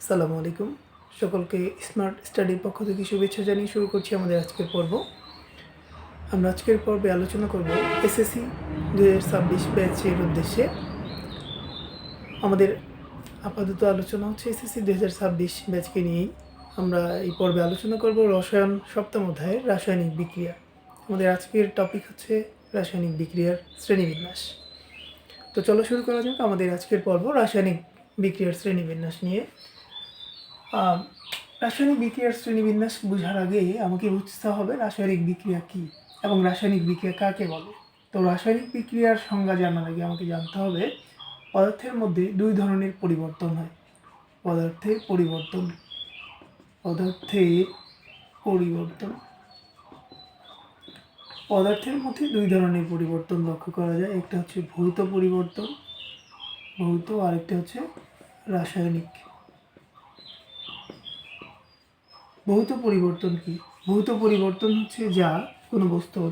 আসসালামু আলাইকুম। সকলকে স্মার্ট স্টাডির পক্ষ থেকে শুভেচ্ছা জানিয়ে শুরু করছি আমাদের আজকের পর্ব। আমরা আজকের পর্বে আলোচনা করব এসএসসি 2026 ব্যাচের উদ্দেশ্যে। আমাদের আপাতত আলোচনা হচ্ছে এসএসসি 2026 ব্যাচকে নিয়েই। আমরা এই পর্বে আলোচনা করব রসায়ন সপ্তম অধ্যায়ের রাসায়নিক বিক্রিয়া। আমাদের আজকের টপিক হচ্ছে রাসায়নিক বিক্রিয়ার শ্রেণীবিন্যাস। তো চলো শুরু করা যাক আমাদের আজকের পর্ব রাসায়নিক বিক্রিয়ার শ্রেণীবিন্যাস নিয়ে। রাসায়নিক বিক্রিয়ার শ্রেণীবিন্যাস বোঝার আগে আমাকে বুঝতে হবে রাসায়নিক বিক্রিয়া কী এবং রাসায়নিক বিক্রিয়া কাকে বলে। তো রাসায়নিক বিক্রিয়ার সংজ্ঞা জানার আগে আমাকে জানতে হবে পদার্থের মধ্যে দুই ধরনের পরিবর্তন হয়। পদার্থের মধ্যে দুই ধরনের পরিবর্তন লক্ষ্য করা যায়। একটা হচ্ছে ভৌত পরিবর্তন, আরেকটা হচ্ছে রাসায়নিক। ভৌত পরিবর্তন কি? ভৌত পরিবর্তন হচ্ছে যা কোনো বস্তুর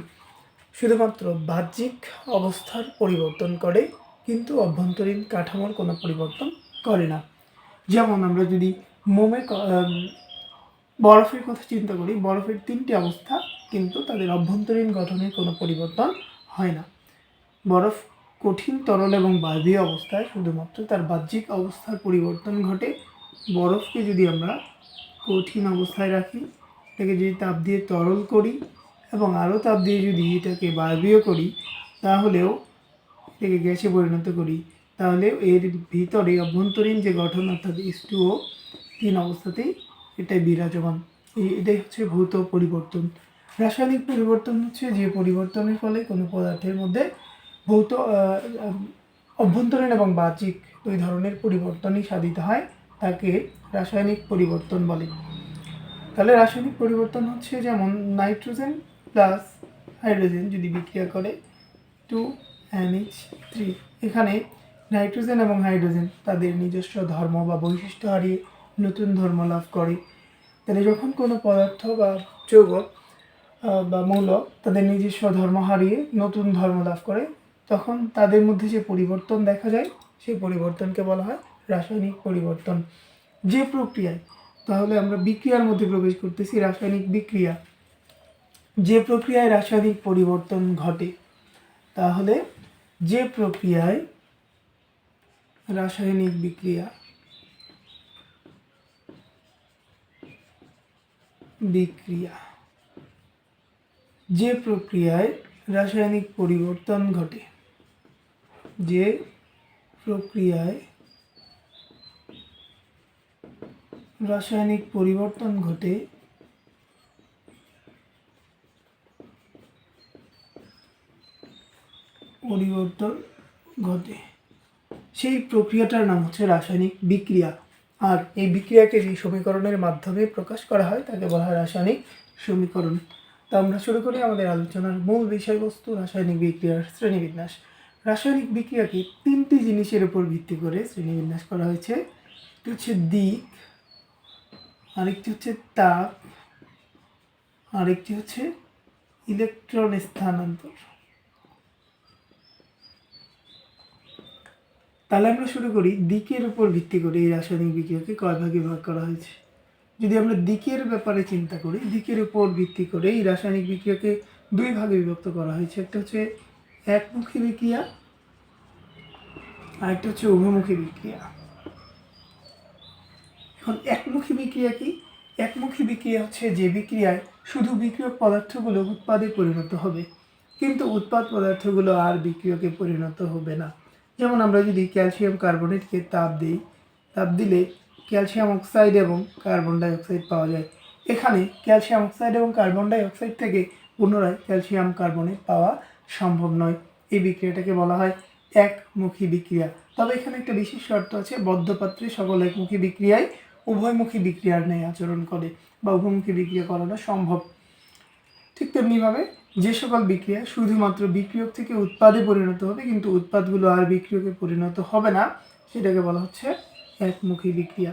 শুধুমাত্র বাহ্যিক অবস্থার পরিবর্তন করে, কিন্তু অভ্যন্তরীণ কাঠামোর কোনো পরিবর্তন করে না। যেমন আমরা যদি বরফের কথা চিন্তা করি, বরফের তিনটি অবস্থা, কিন্তু তাদের অভ্যন্তরীণ গঠনের কোনো পরিবর্তন হয় না। বরফ কঠিন, তরল এবং বায়বীয় অবস্থায় শুধুমাত্র তার বাহ্যিক অবস্থার পরিবর্তন ঘটে। বরফকে যদি আমরা কঠিন অবস্থায় রাখি, এটাকে যদি তাপ দিয়ে তরল করি এবং আরও তাপ দিয়ে যদি এটাকে বায়বীয় করি, তাহলেও এটাকে গ্যাসে পরিণত করি, তাহলেও এর ভিতরে অভ্যন্তরীণ যে গঠন অর্থাৎ H2O 3 অবস্থাতেই এটাই বিরাজমান। এটাই হচ্ছে ভৌত পরিবর্তন। রাসায়নিক পরিবর্তন হচ্ছে যে পরিবর্তনের ফলে কোনো পদার্থের মধ্যে ভৌত অভ্যন্তরীণ এবং বাহ্যিক দুই ধরনের পরিবর্তনই সাধিত হয়, তাকে রাসায়নিক পরিবর্তন বলে। তাহলে রাসায়নিক পরিবর্তন হচ্ছে যেমন নাইট্রোজেন প্লাস হাইড্রোজেন যদি বিক্রিয়া করে 2NH3, এখানে নাইট্রোজেন এবং হাইড্রোজেন তাদের নিজস্ব ধর্ম বা বৈশিষ্ট্য হারিয়ে নতুন ধর্ম লাভ করে। তাহলে যখন কোনো পদার্থ বা যৌগ বা মৌল তাদের নিজস্ব ধর্ম হারিয়ে নতুন ধর্ম লাভ করে, তখন তাদের মধ্যে যে পরিবর্তন দেখা যায় সেই পরিবর্তনকে বলা হয় রাসায়নিক পরিবর্তন। যে প্রক্রিয়ায়, তাহলে আমরা বিক্রিয়ার মধ্যে প্রবেশ করতেছি, রাসায়নিক বিক্রিয়া। যে প্রক্রিয়ায় রাসায়নিক পরিবর্তন ঘটে, তাহলে যে প্রক্রিয়ায় রাসায়নিক বিক্রিয়া যে প্রক্রিয়ায় রাসায়নিক পরিবর্তন ঘটে, যে প্রক্রিয়ায় রাসায়নিক পরিবর্তন ঘটে সেই প্রক্রিয়াটার নাম হচ্ছে রাসায়নিক বিক্রিয়া। আর এই বিক্রিয়াকে যে সমীকরণের মাধ্যমে প্রকাশ করা হয় তাকে বলা হয় রাসায়নিক সমীকরণ। তো আমরা শুরু করি আমাদের আলোচনার মূল বিষয়বস্তু, রাসায়নিক বিক্রিয়ার শ্রেণীবিন্যাস। রাসায়নিক বিক্রিয়াকে তিনটি জিনিসের উপর ভিত্তি করে শ্রেণীবিন্যাস করা হয়েছে। একটি হচ্ছে দিক, আরেকটি হচ্ছে তাপ, আরেকটি হচ্ছে ইলেকট্রন স্থানান্তর। তাহলে আমরা শুরু করি দিকের উপর ভিত্তি করে এই রাসায়নিক বিক্রিয়াকে কয় ভাগে ভাগ করা হয়েছে। যদি আমরা দিকের ব্যাপারে চিন্তা করি, দিকের উপর ভিত্তি করে এই রাসায়নিক বিক্রিয়াকে দুই ভাগে বিভক্ত করা হয়েছে। একটা হচ্ছে একমুখী বিক্রিয়া, আর একটা হচ্ছে উভমুখী বিক্রিয়া। এখন একমুখী বিক্রিয়া কি? একমুখী বিক্রিয়া হচ্ছে যে বিক্রিয়ায় শুধু বিক্রিয়ক পদার্থগুলো উৎপাদে পরিণত হবে, কিন্তু উৎপাদ পদার্থগুলো আর বিক্রিয়কে পরিণত হবে না। যেমন আমরা যদি ক্যালসিয়াম কার্বনেটকে তাপ দিলে ক্যালসিয়াম অক্সাইড এবং কার্বন ডাইঅক্সাইড পাওয়া যায়। এখানে ক্যালসিয়াম অক্সাইড এবং কার্বন ডাইঅক্সাইড থেকে পুনরায় ক্যালসিয়াম কার্বনেট পাওয়া সম্ভব নয়। এই বিক্রিয়াটাকে বলা হয় একমুখী বিক্রিয়া। তবে এখানে একটা বিশেষ শর্ত আছে, বদ্ধ পাত্রে সকল একমুখী বিক্রিয়ায় উভয়মুখী বিক্রিয়ার ন্যায় আচরণ করে বা উভয়মুখী বিক্রিয়া করানো সম্ভব। ঠিক তেমনিভাবে যে সকল বিক্রিয়া শুধুমাত্র বিক্রিয়ক থেকে উৎপাদে পরিণত হবে, কিন্তু উৎপাদগুলো আর বিক্রিয়কে পরিণত হবে না, সেটাকে বলা হচ্ছে একমুখী বিক্রিয়া।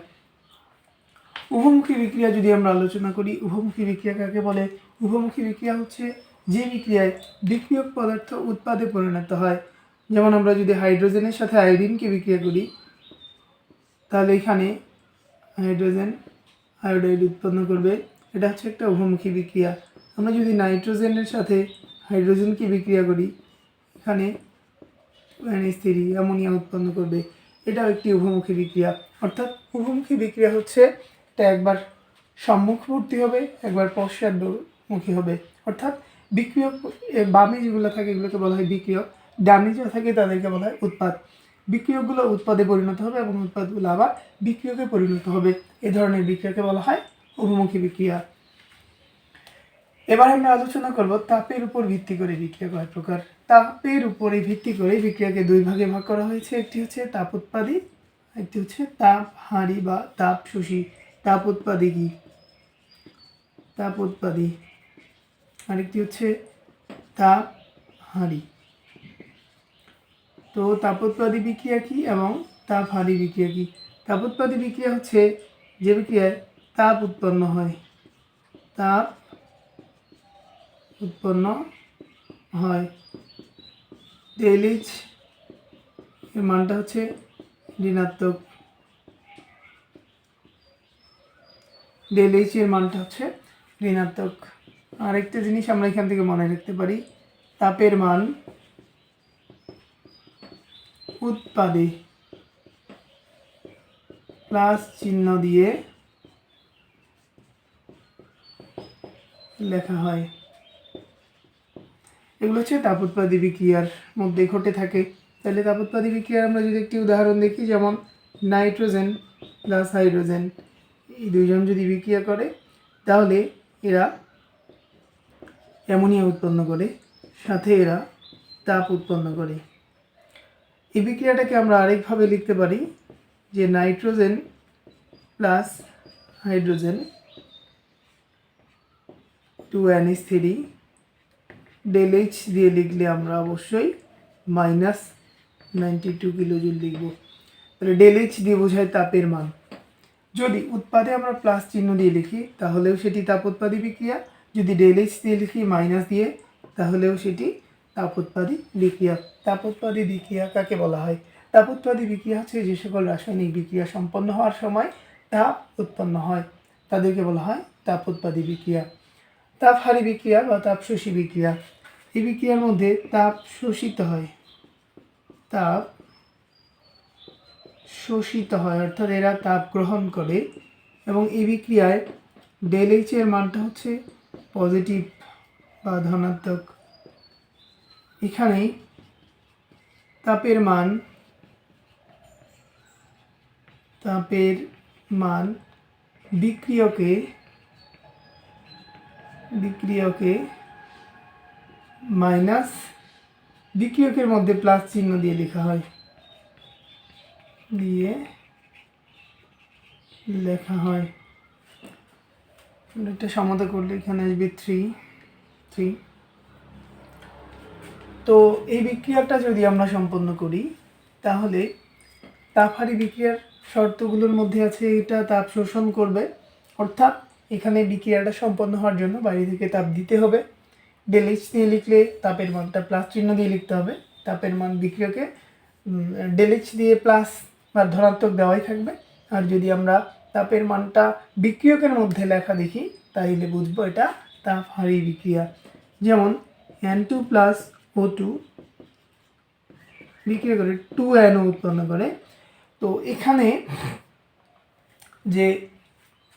উভমুখী বিক্রিয়া যদি আমরা আলোচনা করি, উভমুখী বিক্রিয়া কাকে বলে? উভমুখী বিক্রিয়া হচ্ছে যে বিক্রিয়ায় বিক্রিয়ক পদার্থ উৎপাদে পরিণত হয়। যেমন আমরা যদি হাইড্রোজেনের সাথে আয়োডিনকে বিক্রিয়া করি, তাহলে এখানে হাইড্রোজেন আয়োডাইড উৎপন্ন করবে। এটা হচ্ছে একটা উভমুখী বিক্রিয়া। আমরা যদি নাইট্রোজেনের সাথে হাইড্রোজেনকে বিক্রিয়া করি, এখানে NH3 অ্যামোনিয়া উৎপন্ন করবে। এটাও একটি উভমুখী বিক্রিয়া। অর্থাৎ উভমুখী বিক্রিয়া হচ্ছে এটা একবার সম্মুখবর্তী হবে, একবার পশ্চাৎমুখী হবে। অর্থাৎ বিক্রিয়ক বামে যেগুলো থাকে এগুলোকে বলা হয় বিক্রিয়ক, ডানে যা থাকে তাদেরকে বলা হয় উৎপাদ। বিক্রিয়কগুলো উৎপাদে পরিণত হবে এবং উৎপাদগুলো আবার বিক্রিয়কে পরিণত হবে। এ ধরনের বিক্রিয়াকে বলা হয় উভমুখী বিক্রিয়া। এবার আমরা আলোচনা করব তাপের উপর ভিত্তি করে বিক্রিয়া কয় প্রকার। তাপের উপরে ভিত্তি করে বিক্রিয়াকে দুই ভাগে ভাগ করা হয়েছে। একটি হচ্ছে তাপ উৎপাদী, একটি হচ্ছে তাপ হাঁড়ি বা তাপ শোষী। তাপ উৎপাদী কি? তাপ উৎপাদী। আরেকটি হচ্ছে তাপ হাঁড়ি। তো তাপ উৎপাদী বিক্রিয়া কি এবং তাপ হাঁড়ি বিক্রিয়া কি? তাপ উৎপাদী বিক্রিয়া হচ্ছে যে বিক্রিয়ায় তাপ উৎপন্ন হয়, তাপ উৎপন্ন হয়। ডেলএইচ এর মানটা হচ্ছে ঋণাত্মক, ডেলএইচ এর মানটা হচ্ছে ঋণাত্মক। আরেকটা জিনিস আমরা এখান থেকে মনে রাখতে পারি, তাপের মান উৎপাদে প্লাস চিহ্ন দিয়ে লেখা হয়। এগুলো হচ্ছে তাপ উৎপাদী বিক্রিয়ার মধ্যে ঘটে থাকে। তাহলে তাপ উৎপাদী বিক্রিয়ার আমরা যদি একটি উদাহরণ দেখি, যেমন নাইট্রোজেন প্লাস হাইড্রোজেন, এই দুইজন যদি বিক্রিয়া করে তাহলে এরা অ্যামোনিয়া উৎপন্ন করে, সাথে এরা তাপ উৎপন্ন করে। এই বিক্রিয়াটাকে আমরা আরেকভাবে লিখতে পারি যে নাইট্রোজেন প্লাস হাইড্রোজেন 2NH3, ডেলএইচ দিয়ে লিখলে আমরা অবশ্যই -92 কিলোজুল লিখব। তাহলে ডেলএইচ দিয়ে বোঝায় তাপের মান। যদি উৎপাদে আমরা প্লাস চিহ্ন দিয়ে লিখি তাহলেও সেটি তাপ উৎপাদী বিক্রিয়া, যদি ডেলএইচ দিয়ে লিখি মাইনাস দিয়ে তাহলেও সেটি তাপ উৎপাদী বিক্রিয়া। তাপ উৎপাদী বিক্রিয়া কাকে বলা হয়? তাপ উৎপাদী বিক্রিয়া হচ্ছে যে সকল রাসায়নিক বিক্রিয়া সম্পন্ন হওয়ার সময় তাপ উৎপন্ন হয় তাদেরকে বলা হয় তাপ উৎপাদী বিক্রিয়া। তাপ হারি বিক্রিয়া বা তাপ শোষী বিক্রিয়া, এই বিক্রিয়ার মধ্যে তাপ শোষিত হয়, তাপ শোষিত হয় অর্থাৎ এরা তাপ গ্রহণ করে এবং এই বিক্রিয়ায় ডেলএইচ এর মানটা হচ্ছে পজিটিভ বা ধনাত্মক। এখানেই তাপের মান বিক্রিয়কে মাইনাস, বিক্রিয়কের মধ্যে প্লাস চিহ্ন দিয়ে লেখা হয়, এটা সমতা করলে এখানে আসবে 3। তো এই বিক্রিয়াটা যদি আমরা সম্পন্ন করি তাহলে তাপহারী বিক্রিয়ার শর্তগুলোর মধ্যে আছে এটা তাপ শোষণ করবে, অর্থাৎ এখানে বিক্রিয়াটা সম্পন্ন হওয়ার জন্য বাইরে থেকে তাপ দিতে হবে। ডেলএইচ দিয়ে লিখলে তাপের মানটা প্লাস চিহ্ন দিয়ে লিখতে হবে। তাপের মান বিক্রিয়কে ডেলএইচ দিয়ে প্লাস বা ধনাত্মক দেওয়াই থাকবে। আর যদি আমরা তাপের মানটা বিক্রিয়কের মধ্যে লেখা দেখি তাহলে বুঝবো এটা তাপহারী বিক্রিয়া। যেমন N2 প্লাস O2 বিক্রিয়া করে 2NO উৎপন্ন করে। তো এখানে যে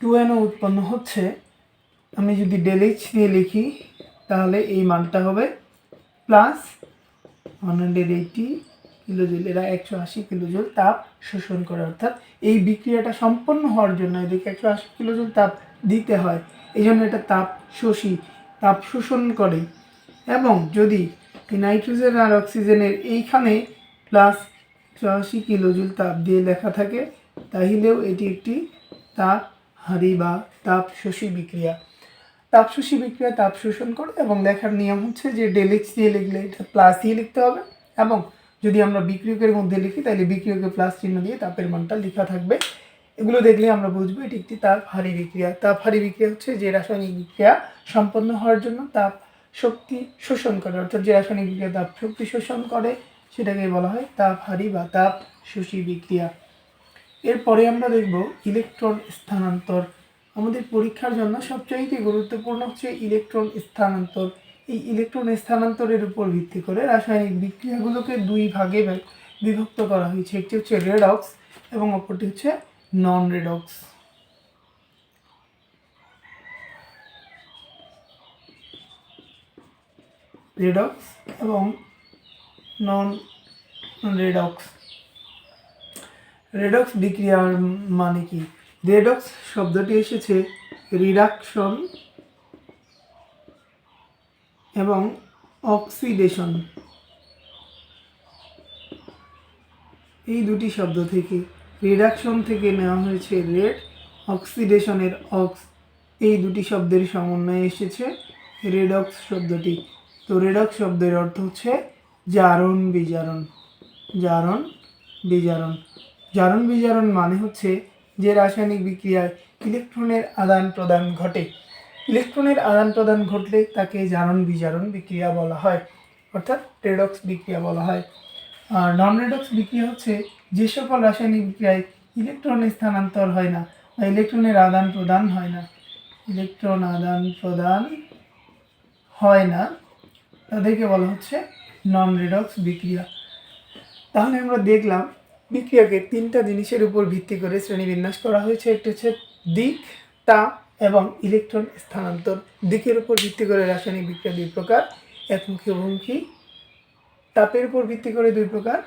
2NO উৎপন্ন হচ্ছে, আমি যদি ডেলএইচ দিয়ে লিখি তাহলে এই মানটা হবে প্লাস 180 কিলোজুল। এরা 180 কিলোজুল তাপ শোষণ করে, অর্থাৎ এই বিক্রিয়াটা সম্পন্ন হওয়ার জন্য এদেরকে 180 কিলোজুল তাপ দিতে হয়। এই জন্য এটা তাপ শোষী, তাপ শোষণ করে। এবং যদি নাইট্রোজেন আর অক্সিজেনের এইখানে প্লাস 84 কিলোজুল তাপ দিয়ে লেখা থাকে তাহলেও এটি একটি তাপ হারি বা তাপ শোষী বিক্রিয়া। তাপ শোষী বিক্রিয়া তাপ শোষণ করে এবং লেখার নিয়ম হচ্ছে যে ডেলএইচ দিয়ে লিখলে এটা প্লাস দিয়ে লিখতে হবে, এবং যদি আমরা বিক্রিয়কের মধ্যে লিখি তাহলে বিক্রিয়কে প্লাস চিহ্ন দিয়ে তাপের মানটা লেখা থাকবে। এগুলো দেখলে আমরা বুঝবো এটি একটি তাপ হারি বিক্রিয়া। তাপ হারি বিক্রিয়া হচ্ছে যে রাসায়নিক বিক্রিয়া সম্পন্ন হওয়ার জন্য তাপ শক্তি শোষণ করে, অর্থাৎ যে রাসায়নিক বিক্রিয়া তাপ শক্তি শোষণ করে সেটাকে বলা হয় তাপ হারি বা তাপ শোষী বিক্রিয়া। এরপরে আমরা দেখব ইলেকট্রন স্থানান্তর। আমাদের পরীক্ষার জন্য সবচাইতে গুরুত্বপূর্ণ হচ্ছে ইলেকট্রন স্থানান্তর। এই ইলেকট্রন স্থানান্তরের উপর ভিত্তি করে রাসায়নিক বিক্রিয়াগুলোকে দুই ভাগে বিভক্ত করা হয়েছে। একটি হচ্ছে রেডক্স এবং অপরটি হচ্ছে নন রেডক্স। রেডক্স এবং নন রেডক্স। রেডক্স বিক্রিয়ার মানে কি? রেডক্স শব্দটি এসেছে রিডাকশন এবং অক্সিডেশন এই দুটি শব্দ থেকে। রিডাকশন থেকে নেওয়া হয়েছে রেড, অক্সিডেশনের অক্স, এই দুটি শব্দের সমন্বয়ে এসেছে রেডক্স শব্দটি। তো রেডক্স শব্দের অর্থ হচ্ছে জারণ বিজারণ। জারণ বিজারণ। জারণ বিজারণ মানে হচ্ছে যে রাসায়নিক বিক্রিয়ায় ইলেকট্রনের আদান প্রদান ঘটে। ইলেকট্রনের আদান প্রদান ঘটলে তাকে জারণ বিজারণ বিক্রিয়া বলা হয়, অর্থাৎ রেডক্স বিক্রিয়া বলা হয়। আর নন রেডক্স বিক্রিয়া হচ্ছে যে সকল রাসায়নিক বিক্রিয়ায় ইলেকট্রন স্থানান্তর হয় না বা ইলেকট্রনের আদান প্রদান হয় না, ইলেকট্রন আদান প্রদান হয় না, তাদেরকে বলা হচ্ছে নন রেডক্স বিক্রিয়া। তাহলে আমরা দেখলাম বিক্রিয়াকে তিনটা জিনিসের উপর ভিত্তি করে শ্রেণীবিন্যাস করা হয়েছে। একটি হচ্ছে দিক, তাপ এবং ইলেকট্রন স্থানান্তর। দিকের উপর ভিত্তি করে রাসায়নিক বিক্রিয়া দুই প্রকার, একমুখী বহুমুখী। তাপের উপর ভিত্তি করে দুই প্রকার,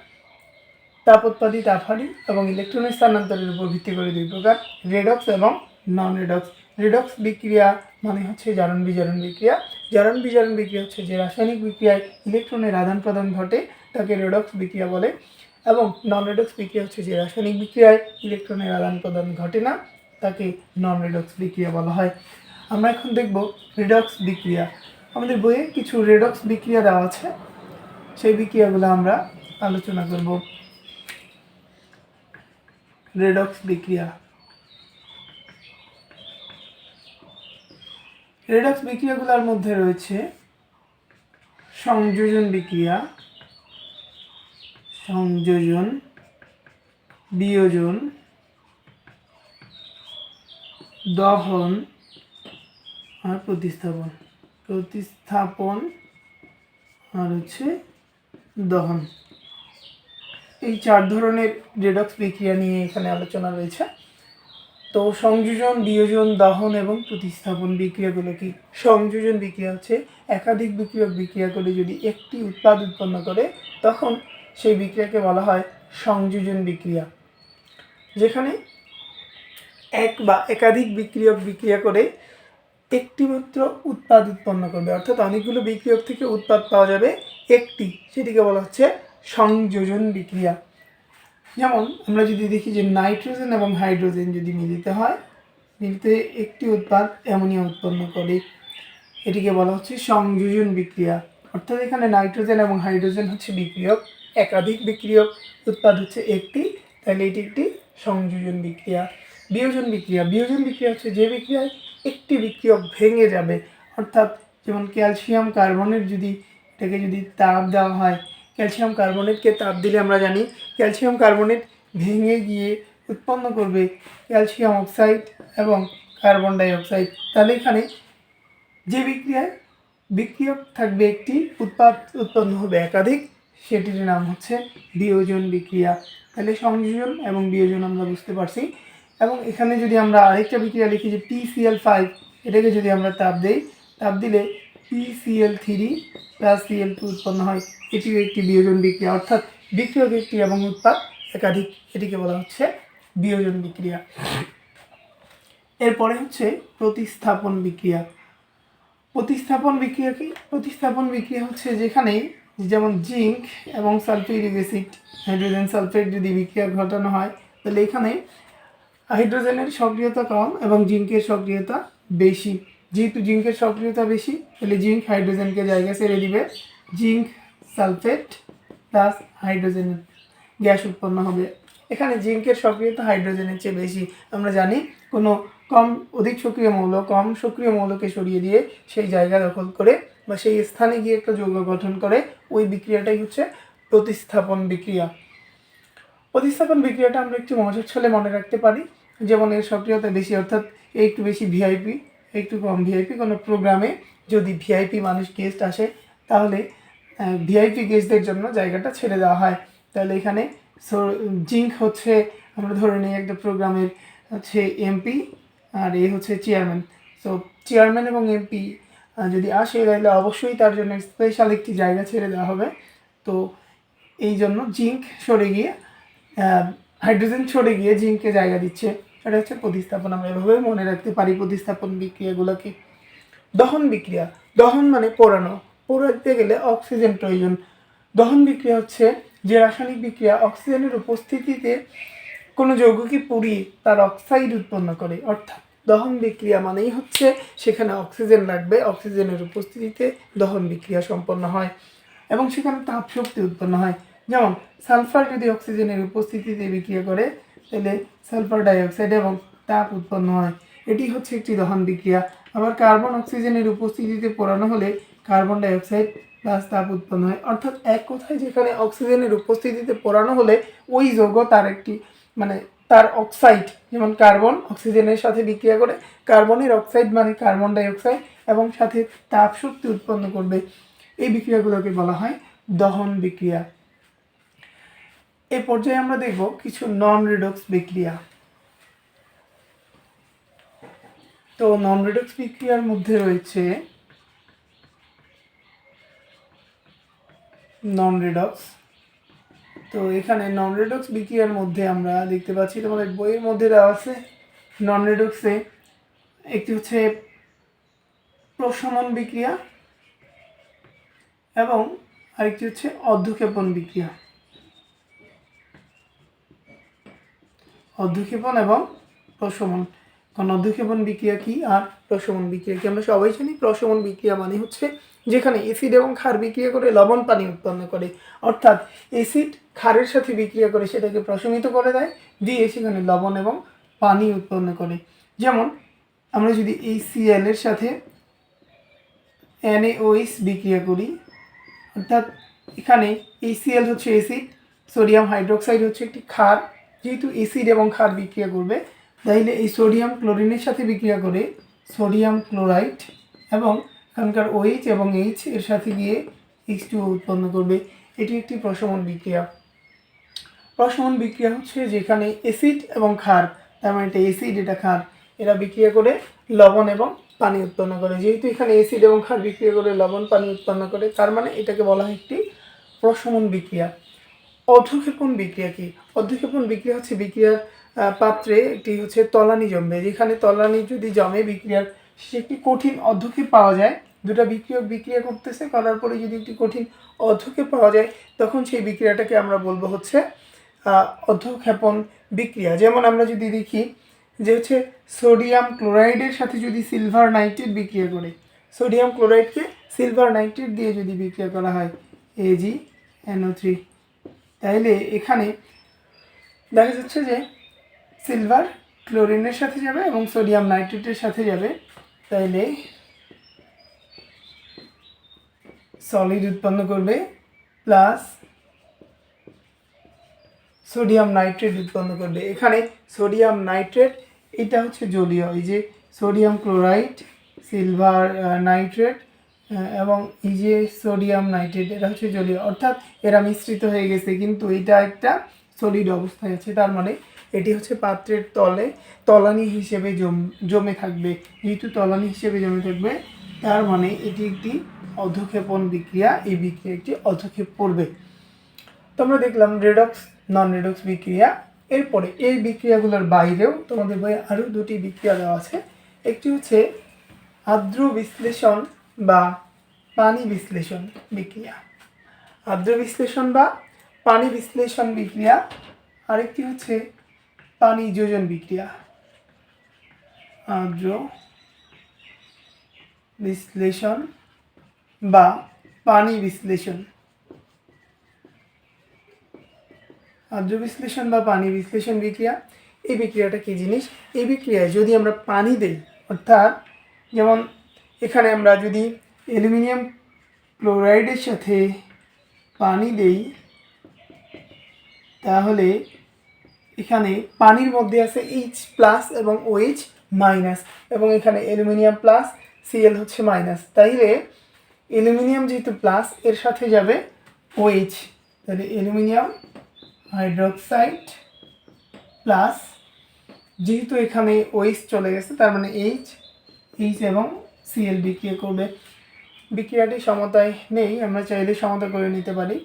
তাপোৎপাদী তাপহারী, এবং ইলেকট্রনের স্থানান্তরের উপর ভিত্তি করে দুই প্রকার, রেডক্স এবং নন রেডক্স। রেডক্স বিক্রিয়া মানে হচ্ছে জারণ বিজারণ বিক্রিয়া। জারণ বিজারণ বিক্রিয়া হচ্ছে যে রাসায়নিক বিক্রিয়ায় ইলেকট্রনের আদান প্রদান ঘটে তাকে রেডক্স বিক্রিয়া বলে, এবং নন রেডক্স বিক্রিয়া হচ্ছে যে রাসায়নিক বিক্রিয়ায় ইলেকট্রনের আদান প্রদান ঘটে না তাকে নন রেডক্স বিক্রিয়া বলা হয়। আমরা এখন দেখব রেডক্স বিক্রিয়া। আমাদের বইয়ে কিছু রেডক্স বিক্রিয়া দেওয়া আছে, সেই বিক্রিয়াগুলো আমরা আলোচনা করব। রেডক্স বিক্রিয়া। রেডক্স বিক্রিয়াগুলোর মধ্যে রয়েছে সংযোজন বিক্রিয়া, সংযোজন, বিয়োজন, দহন আর প্রতিস্থাপন। প্রতিস্থাপন আর হচ্ছে দহন। এই চার ধরনের রেডক্স বিক্রিয়া নিয়ে এখানে আলোচনা রয়েছে। তো সংযোজন, বিয়োজন, দহন এবং প্রতিস্থাপন বিক্রিয়াগুলো কি? সংযোজন বিক্রিয়া হচ্ছে একাধিক বিক্রিয়ক বিক্রিয়া করে যদি একটি উৎপাদ উৎপন্ন করে তখন সেই বিক্রিয়াকে বলা হয় সংযোজন বিক্রিয়া। যেখানে এক বা একাধিক বিক্রিয়ক বিক্রিয়া করে একটি মাত্র উৎপাদ উৎপন্ন করবে, অর্থাৎ অনেকগুলো বিক্রিয়ক থেকে উৎপাদ পাওয়া যাবে একটি, সেটিকে বলা হচ্ছে সংযোজন বিক্রিয়া। যেমন আমরা যদি দেখি যে নাইট্রোজেন এবং হাইড্রোজেন যদি মিলিত হয়, মিলিত একটি উৎপাদ অ্যামোনিয়া উৎপন্ন করে, এটিকে বলা হচ্ছে সংযোজন বিক্রিয়া। অর্থাৎ এখানে নাইট্রোজেন এবং হাইড্রোজেন হচ্ছে বিক্রিয়ক, একাধিক বিক্রিয়ক, উৎপাদ হচ্ছে একটি, তাহলে এটি একটি সংযোজন বিক্রিয়া। বিয়োজন বিক্রিয়া। বিয়োজন বিক্রিয়া হচ্ছে যে বিক্রিয়ায় একটি বিক্রিয়ক ভেঙে যাবে, অর্থাৎ যেমন ক্যালসিয়াম কার্বনেট যদি এটাকে যদি তাপ দেওয়া হয়, ক্যালসিয়াম কার্বনেটকে তাপ দিলে আমরা জানি ক্যালসিয়াম কার্বনেট ভেঙে গিয়ে উৎপন্ন করবে ক্যালসিয়াম অক্সাইড এবং কার্বন ডাই অক্সাইড। তাহলে এখানে যে বিক্রিয়ায় বিক্রিয়ক থাকবে একটি, উৎপাদ উৎপন্ন হবে একাধিক, সেটির নাম হচ্ছে বিয়োজন বিক্রিয়া। তাহলে সংযোজন এবং বিয়োজন আমরা বুঝতে পারছি। এবং এখানে যদি আমরা আরেকটা বিক্রিয়া লিখি যে PCl5, এটাকে যদি আমরা তাপ দেই, তাপ দিলে PCl3 প্লাস Cl2 উৎপন্ন হয়, এটিও একটি বিয়োজন বিক্রিয়া। অর্থাৎ বিক্রিয়ক একটি এবং উৎপাদ একাধিক, এটিকে বলা হচ্ছে বিয়োজন বিক্রিয়া। এরপরে হচ্ছে প্রতিস্থাপন বিক্রিয়া। প্রতিস্থাপন বিক্রিয়া কি? প্রতিস্থাপন বিক্রিয়া হচ্ছে যেখানে যেমন জিঙ্ক এবং সালফিউরিক অ্যাসিড, হাইড্রোজেন সালফেট যদি বিক্রিয়া ঘটানো হয়, তাহলে এখানে হাইড্রোজেনের সক্রিয়তা কম এবং জিঙ্কের সক্রিয়তা বেশি। যেহেতু জিঙ্কের সক্রিয়তা বেশি, তাহলে জিঙ্ক হাইড্রোজেনকে জায়গা ছেড়ে দিবে, zinc sulphate plus hydrogen gas উৎপন্ন হবে। এখানে জিঙ্কের সক্রিয়তা হাইড্রোজেনের চেয়ে বেশি। আমরা জানি কোনো অধিক সক্রিয় মৌল কম সক্রিয় মৌলকে সরিয়ে দিয়ে সেই জায়গা দখল করে বা সেই স্থানে গিয়ে একটা যৌগ গঠন করে, ওই বিক্রিয়াটাই হচ্ছে প্রতিস্থাপন বিক্রিয়া। প্রতিস্থাপন বিক্রিয়াটা আমরা একটু মজার ছলে মনে রাখতে পারি, যেমন এর সক্রিয়তা বেশি, অর্থাৎ একটু বেশি ভিআইপি, একটু কম ভিআইপি। কোনো প্রোগ্রামে যদি ভিআইপি মানুষ গেস্ট আসে, তাহলে ভিআইপি গেস্টদের জন্য জায়গাটা ছেড়ে দেওয়া হয়। তাহলে এখানে জিঙ্ক হচ্ছে, আমরা ধরে নিই একটা প্রোগ্রামের হচ্ছে এমপি, আর এ হচ্ছে চেয়ারম্যান। সো চেয়ারম্যান এবং এমপি যদি আসে, তাহলে অবশ্যই তার জন্য স্পেশাল একটি জায়গা ছেড়ে দেওয়া হবে। তো এই জন্য জিঙ্ক সরে গিয়ে হাইড্রোজেন সরে গিয়ে জিঙ্ককে জায়গা দিচ্ছে। এটা হচ্ছে প্রতিস্থাপন। আমরা এভাবে মনে রাখতে পারি প্রতিস্থাপন বিক্রিয়াগুলোকে। দহন বিক্রিয়া, দহন মানে পোড়ানো। পোড়াতে গেলে অক্সিজেন প্রয়োজন। দহন বিক্রিয়া হচ্ছে যে রাসায়নিক বিক্রিয়া অক্সিজেনের উপস্থিতিতে কোনো যৌগকে পুড়িয়ে তার অক্সাইড উৎপন্ন করে। অর্থাৎ দহন বিক্রিয়া মানেই হচ্ছে সেখানে অক্সিজেন লাগবে, অক্সিজেনের উপস্থিতিতে দহন বিক্রিয়া সম্পন্ন হয় এবং সেখানে তাপ শক্তি উৎপন্ন হয়। যেমন সালফার যদি অক্সিজেনের উপস্থিতিতে বিক্রিয়া করে, তাহলে সালফার ডাইঅক্সাইড এবং তাপ উৎপন্ন হয়। এটি হচ্ছে একটি দহন বিক্রিয়া। আবার কার্বন অক্সিজেনের উপস্থিতিতে পোড়ানো হলে কার্বন ডাইঅক্সাইড প্লাস তাপ উৎপন্ন হয়। অর্থাৎ এক কথায় যেখানে অক্সিজেনের উপস্থিতিতে পোড়ানো হলে ওই যৌগ তার একটি তার অক্সাইড, যেমন কার্বন অক্সিজেনের সাথে বিক্রিয়া করে কার্বনের অক্সাইড মানে কার্বন ডাইঅক্সাইড এবং সাথে তাপ শক্তি উৎপন্ন করবে। এই বিক্রিয়াগুলোকে বলা হয় দহন বিক্রিয়া। এ পর্যায়ে আমরা দেখব কিছু নন রিডক্স বিক্রিয়া। তো নন রিডক্স বিক্রিয়ার মধ্যে রয়েছে নন রিডক্স। তো এখানে নন রিডক্স বিক্রিয়ার মধ্যে আমরা দেখতে পাচ্ছি, তোমাদের বইয়ের মধ্যে দেওয়া আছে নন রিডক্সে একটি হচ্ছে প্রশমন বিক্রিয়া এবং আরেকটি হচ্ছে অধ্যক্ষেপণ বিক্রিয়া। অধ্যক্ষেপণ এবং প্রশমন। কারণ অধ্যক্ষেপণ বিক্রিয়া কি আর প্রশমন বিক্রিয়া কি আমরা সবাই জানি। প্রশমন বিক্রিয়া মানে হচ্ছে যেখানে অ্যাসিড এবং ক্ষার বিক্রিয়া করে লবণ পানি উৎপন্ন করে। অর্থাৎ অ্যাসিড ক্ষারের সাথে বিক্রিয়া করে সেটাকে প্রশমিত করে দেয়, দিয়ে সেখানে লবণ এবং পানি উৎপন্ন করে। যেমন আমরা যদি এই সিএল এর সাথে NaOH বিক্রিয়া করি, অর্থাৎ এখানে HCl হচ্ছে অ্যাসিড, সোডিয়াম হাইড্রোক্সাইড হচ্ছে একটি ক্ষার। যেহেতু অ্যাসিড এবং ক্ষার বিক্রিয়া করবে, তাইলে এই সোডিয়াম ক্লোরিনের সাথে বিক্রিয়া করে সোডিয়াম ক্লোরাইড এবং এখানকার OH এবং H এর সাথে গিয়ে H2O উৎপন্ন করবে। এটি একটি প্রশমন বিক্রিয়া। প্রশমন বিক্রিয়া হচ্ছে যেখানে অ্যাসিড এবং ক্ষার, তার মানে এটা অ্যাসিড এটা ক্ষার, এরা বিক্রিয়া করে লবণ এবং পানি উৎপন্ন করে। যেহেতু এখানে অ্যাসিড এবং ক্ষার বিক্রিয়া করে লবণ পানি উৎপন্ন করে, তার মানে এটাকে বলা হয় একটি প্রশমন বিক্রিয়া। অধ্যক্ষেপণ বিক্রিয়া কি? অধ্যক্ষেপণ বিক্রিয়া হচ্ছে বিক্রিয়ার পাত্রে একটি হচ্ছে তলানি জমবে। যেখানে তলানি যদি জমে বিক্রিয়ার সে একটি কঠিন অধ্যক্ষেপ পাওয়া যায়। দুটা বিক্রিয়ক বিক্রিয়া করতেছে, করার পরে যদি একটি কঠিন অধ্যক্ষেপ পাওয়া যায়, তখন সেই বিক্রিয়াটাকে আমরা বলবো হচ্ছে অধ্যক্ষেপণ বিক্রিয়া। যেমন আমরা যদি দেখি যে হচ্ছে সোডিয়াম ক্লোরাইডের সাথে যদি সিলভার নাইট্রেট বিক্রিয়া করে, সোডিয়াম ক্লোরাইডকে সিলভার নাইট্রেট দিয়ে যদি বিক্রিয়া করা হয় AgNO3, তাইলে এখানে দেখা যাচ্ছে যে সিলভার ক্লোরিনের সাথে যাবে এবং সোডিয়াম নাইট্রেটের সাথে যাবে, তাইলে সলিড উৎপন্ন করবে প্লাস সোডিয়াম নাইট্রেট উৎপন্ন করবে। এখানে সোডিয়াম নাইট্রেট এটা হচ্ছে জলীয়, এই যে সোডিয়াম ক্লোরাইড, সিলভার নাইট্রেট এবং এই যে সোডিয়াম নাইট্রেট, এটা হচ্ছে জলীয়, অর্থাৎ এরা মিশ্রিত হয়ে গেছে, কিন্তু এটা একটা সলিড অবস্থায় আছে। তার মানে এটি হচ্ছে পাত্রের তলে তলানি হিসেবে জমে থাকবে। যেহেতু তলানি হিসেবে জমে থাকবে, তার মানে এটি একটি অধ্যক্ষেপণ বিক্রিয়া। এই বিক্রিয়া একটি অধ্যক্ষেপ করবে। তো আমরা দেখলাম রেডক্স, নন রেডক্স বিক্রিয়া। এরপরে এই বিক্রিয়াগুলোর বাইরেও তোমাদের বইয়ে আরও দুটি বিক্রিয়া দেওয়া আছে। একটি হচ্ছে আর্দ্র বিশ্লেষণ বা পানি বিশ্লেষণ বিক্রিয়া। আর্দ্র বিশ্লেষণ বা পানি বিশ্লেষণ বিক্রিয়া। আরেকটি হচ্ছে পানি যোজন বিক্রিয়া। আর্দ্র বিশ্লেষণ বা পানি বিশ্লেষণ। আর্দ্র বিশ্লেষণ বা পানি বিশ্লেষণ বিক্রিয়া। এই বিক্রিয়াটা কী জিনিস? এই বিক্রিয়ায় যদি আমরা পানি দিই, অর্থাৎ যেমন এখানে আমরা যদি অ্যালুমিনিয়াম ক্লোরাইডের সাথে পানি দেই, তাহলে এখানে পানির মধ্যে আছে এইচ প্লাস এবং ওএইচ মাইনাস, এবং এখানে অ্যালুমিনিয়াম প্লাস, সিএল হচ্ছে মাইনাস। তাইলে অ্যালুমিনিয়াম যেহেতু প্লাস, এর সাথে যাবে ওএইচ, তাহলে অ্যালুমিনিয়াম হাইড্রোক্সাইড প্লাস, যেহেতু এখানে ওএইচ চলে গেছে তার মানে এইচ এবং সিএল বিক্রিয়া করবে। বিক্রিয়াটি সমতায় নেই, আমরা চাইলে সমতা করে নিতে পারি।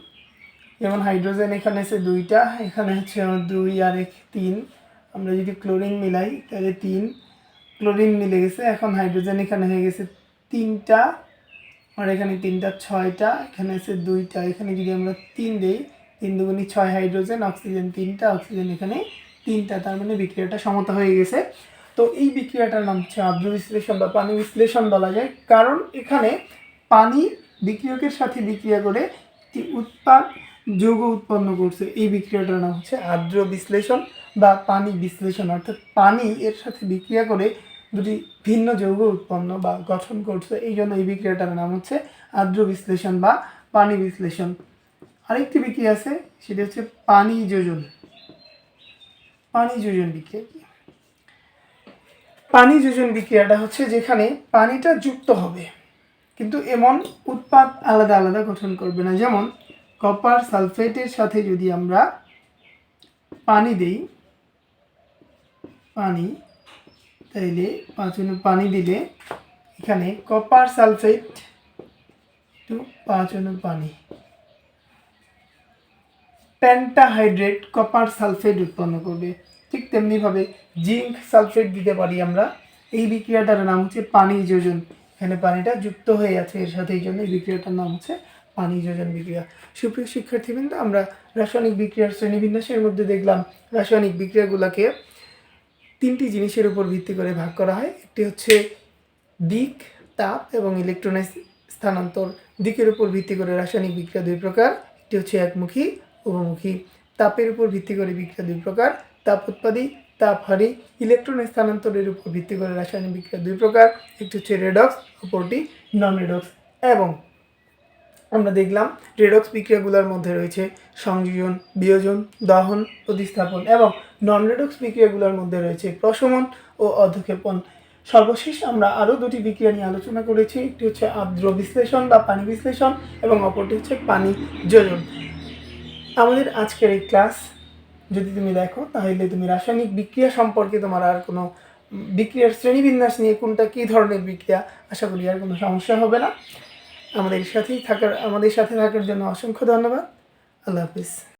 যেমন হাইড্রোজেন এখানে আছে 2টা, এখানে হচ্ছে 2 আর 1 3, আমরা যদি ক্লোরিন মিলাই তাহলে 3, ক্লোরিন মিলে গেছে। এখন হাইড্রোজেন এখানে হয়ে গেছে 3টা, আর এখানে 3টা 6টা, এখানে আছে 2টা, এখানে যদি আমরা 3 দিই 3 দুগুণে 6 হাইড্রোজেন, অক্সিজেন 3টা, অক্সিজেন এখানে 3টা, তার মানে বিক্রিয়াটা সমতা হয়ে গেছে। তো এই বিক্রিয়াটার নাম হচ্ছে আদ্র বিশ্লেষণ বা পানি বিশ্লেষণ বলা যায়, কারণ এখানে পানি বিক্রিয়কের সাথে বিক্রিয়া করে একটি উৎপাদ যৌগ উৎপন্ন করছে। এই বিক্রিয়াটার নাম হচ্ছে আদ্র বিশ্লেষণ বা পানি বিশ্লেষণ, অর্থাৎ পানি এর সাথে বিক্রিয়া করে দুটি ভিন্ন যৌগ উৎপন্ন বা গঠন করছে, এই জন্য এই বিক্রিয়াটার নাম হচ্ছে আদ্র বিশ্লেষণ বা পানি বিশ্লেষণ। আরেকটি বিক্রিয়া আছে, সেটা হচ্ছে পানি যোজন। পানি যোজন বিক্রিয়া কি? পানি যোজন বিক্রিয়াটা হচ্ছে যেখানে পানিটা যুক্ত হবে কিন্তু এমন উৎপাদ আলাদা আলাদা গঠন করবে না। যেমন কপার সালফেটের সাথে যদি আমরা পানি দেই, পানি, তাইলে 5 অনু পানি দিলে এখানে কপার সালফেট টু 5 অনু পানি, পেন্টাহাইড্রেট কপার সালফেট উৎপন্ন করবে। ঠিক তেমনিভাবে জিঙ্ক সালফেট দিতে পারি আমরা। এই বিক্রিয়াটার নাম হচ্ছে পানি যোজন। এখানে পানিটা যুক্ত হয়ে আছে এর সাথে, এই জন্য এই বিক্রিয়াটার নাম হচ্ছে পানি যোজন বিক্রিয়া। সুপ্রিয় শিক্ষার্থীবৃন্দ, আমরা রাসায়নিক বিক্রিয়ার শ্রেণীবিন্যাসের মধ্যে দেখলাম রাসায়নিক বিক্রিয়াগুলোকে 3টি জিনিসের উপর ভিত্তি করে ভাগ করা হয়। একটি হচ্ছে দিক, তাপ এবং ইলেকট্রনের স্থানান্তর। দিকের উপর ভিত্তি করে রাসায়নিক বিক্রিয়া 2 প্রকার, একটি হচ্ছে একমুখী, উভমুখী। তাপের উপর ভিত্তি করে বিক্রিয়া 2 প্রকার, তাপ উৎপাদী, তাপহারী। ইলেকট্রনের স্থানান্তরের উপর ভিত্তি করে রাসায়নিক বিক্রিয়া 2 প্রকার, একটি হচ্ছে রেডক্স, অপরটি নন রেডক্স। এবং আমরা দেখলাম রেডক্স বিক্রিয়াগুলোর মধ্যে রয়েছে সংযোজন, বিয়োজন, দহন, প্রতিস্থাপন, এবং নন রেডক্স বিক্রিয়াগুলোর মধ্যে রয়েছে প্রশমন ও অধঃক্ষেপণ। সর্বশেষ আমরা আরও 2টি বিক্রিয়া নিয়ে আলোচনা করেছি, একটি হচ্ছে আদ্র বিশ্লেষণ বা পানি বিশ্লেষণ এবং অপরটি হচ্ছে পানি যোজন। আমাদের আজকের এই ক্লাস যদি তুমি দেখো তাহলে তুমি রাসায়নিক বিক্রিয়া সম্পর্কে তোমার আর কোনো বিক্রিয়ার শ্রেণীবিন্যাস নিয়ে কোনটা কী ধরনের বিক্রিয়া, আশা করি আর কোনো সমস্যা হবে না। আমাদের সাথে থাকার জন্য অসংখ্য ধন্যবাদ। আল্লাহ হাফিজ।